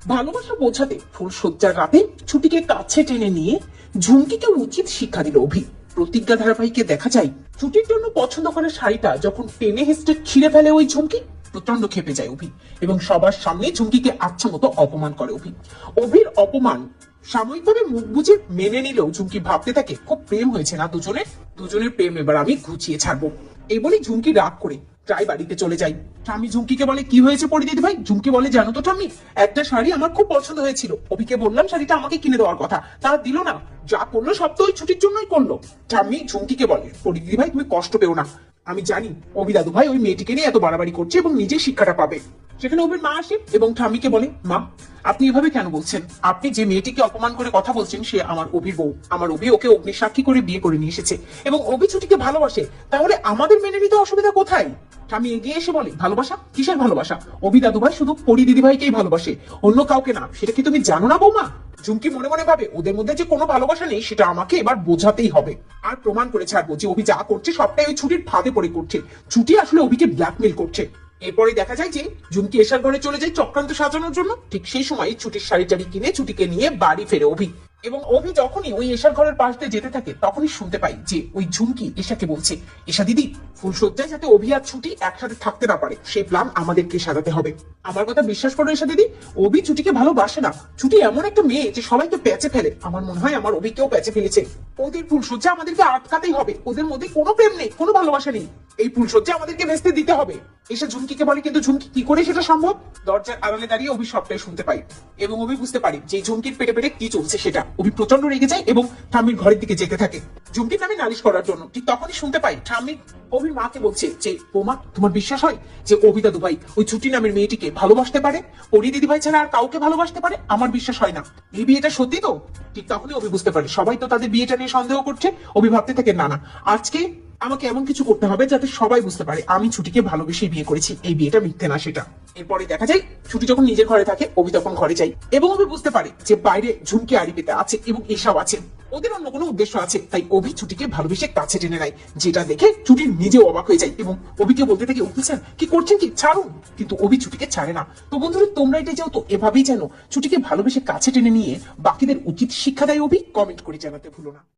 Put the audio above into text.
ভালোবাসা বোঝাতে ফুলশয্যার রাতে ছুটিকে কাছে টেনে নিয়ে ঝুমকিকে উচিত শিক্ষা দিল অভি। প্রতিজ্ঞা ধারাবাহিকে দেখা যায় ছুটির জন্য পছন্দ করা শাড়িটা যখন টেনে হেসটে ছিঁড়ে ফেলে ওই ঝুমকি, প্রচন্ড খেপে যায় অভি এবং সবার সামনে ঝুমকিকে আচ্ছা মতো অপমান করে অভি। অভির অপমান সাময়িকভাবে মুখ বুঝে মেনে নিলেও ঝুমকি ভাবতে থাকে খুব প্রেম হয়েছে না দুজনের, দুজনের প্রেম এবার আমি ঘুচিয়ে ছাড়বো। এই বলে ঝুমকি রাগ করে প্রায় বাড়িতে চলে যাই। ঠাম্মি ঝুমকিকে বলে কি হয়েছে পরিদিদি ভাই? ঝুমকি বলে জানো তো ঠাম্মি, একটা শাড়ি আমার খুব পছন্দ হয়েছিল, অভিকে বললাম শাড়িটা আমাকে কিনে দেওয়ার কথা, তা দিল না, যা করলো সব তো ওই ছুটির জন্যই করলো। ঠাম্মি ঝুমকিকে বলে পরিদিদি ভাই তুমি কষ্ট পেও না, আমি জানি অভি দাদু ভাই ওই মেয়েটিকে নিয়ে এত বাড়াবাড়ি করছে এবং নিজে শিক্ষাটা পাবে। সেখানে অভির মা আসে এবং ঠাম্মিকে বলে মা আপনি এভাবে কেন বলছেন? আপনি যে মেয়েটিকে অপমান করে কথা বলছেন সে আমার অভির বউ, আমার অভি ওকে অগ্নিসাক্ষী করে বিয়ে করে নিয়ে এসেছে এবং অভি ছুটিকে ভালোবাসে, তাহলে আমাদের মেনে নিতে অসুবিধা কোথায়? স্বামী এগিয়ে এসে বলে ভালোবাসা কিসের ভালোবাসা? অভি দাদু ভাই শুধু পরি দিদি ভাইকেই ভালোবাসে, অন্য কাউকে না, সেটা কি তুমি জানো না বৌমা? ঝুমকি মনে মনে ভাবে ওদের মধ্যে যে কোনো ভালোবাসা নেই সেটা আমাকে এবার বোঝাতেই হবে, আর প্রমাণ করে ছাড়বো যে অভি যা করছে সবটাই ওই ছুটির ফাঁদে পড়ে করছে, ছুটি আসলে অভিকে ব্ল্যাকমেল করছে। এরপরে দেখা যায় যে ঝুমকি এশার ঘরে চলে যায় চক্রান্ত সাজানোর জন্য। ঠিক সেই সময় ছুটির শাড়ি টাড়ি কিনে ছুটিকে নিয়ে বাড়ি ফেরে অভি এবং অভি যখনই ওই এশার ঘরের পাশ দিয়ে যেতে থাকে তখনই শুনতে পাই যে ওই ঝুমকি এশাকে বলছে এশা দিদি ফুলশয্যায় যাতে অভি আর ছুটি একসাথে থাকতে না পারে সেই প্ল্যান আমাদেরকে সাজাতে হবে। আমার কথা বিশ্বাস করো এশা দিদি, অভি ছুটিকে ভালোবাসে না, ছুটি এমন একটা মেয়ে যে সবাইকে প্যাচে ফেলে, আমার মনে হয় আমার অভিকেও প্যাচে ফেলেছে। ওদের ফুলশয্যা আমাদেরকে আটকাতেই হবে, ওদের মধ্যে কোনো প্রেম নেই, কোনো ভালোবাসা নেই, এই ফুলশয্যা আমাদেরকে ভেস্তে দিতে হবে। এসে ঝুমকিকে বলে কিন্তু ঝুমকি কি করে সেটা সম্ভব? দরজার আড়ালে দাঁড়িয়ে অভি সবটাই শুনতে পাই এবং অভি বুঝতে পারি যে ঝুমকির পেটে পেটে কি চলছে সেটা। অভি প্রচন্ড রেগে যায় এবং ঠাম্মির ঘরের দিকে যেতে থাকে ঝুমকির নামে নালিশ করার জন্য। ঠিক তখনই শুনতে পাই ঠাম্মি অভির মাকে বলছে যে বৌমা তোমার বিশ্বাস হয় যে অভি দাদু ভাই ওই ছুটি নামের মেয়েটিকে ভালোবাসতে পারে, পরি দিদি ভাই ছাড়া আর কাউকে ভালোবাসতে পারে? আমার বিশ্বাস হয় না, এই বিয়েটা সত্যি তো? ঠিক তখনই অভি বুঝতে পারে সবাই তো তাদের বিয়েটা নিয়ে সন্দেহ করছে। অভি ভাবতে থাকে না না, আজকে আমাকে এমন কিছু করতে হবে যাতে সবাই বুঝতে পারে আমি ছুটিকে ভালোবেসে বিয়ে করেছি, এই বিয়েটা মিথ্যে না সেটা। এরপরে দেখা যায় ছুটি যখন নিজের ঘরে থাকে অভি তখন ঘরে যায় এবং অভি বুঝতে পারে যে বাইরে ঝুমকি আড়ি পেতে আছে এবং এসব আছে, ওদের অন্য কোনো উদ্দেশ্য আছে, তাই অভি ছুটিকে ভালোবেসে কাছে টেনে নেয়, যেটা দেখে ছুটি নিজেও অবাক হয়ে যায় এবং অভিকে বলতে থাকে অভি স্যার কি করছেন কি, ছাড়ুন। কিন্তু অভি ছুটিকে ছাড়ে না। তো বন্ধুরা তোমরা এটা যেহেতু এভাবেই যেন ছুটিকে ভালোবেসে কাছে টেনে নিয়ে বাকিদের উচিত শিক্ষা দেয় অভি, কমেন্ট করে জানাতে ভুলো না।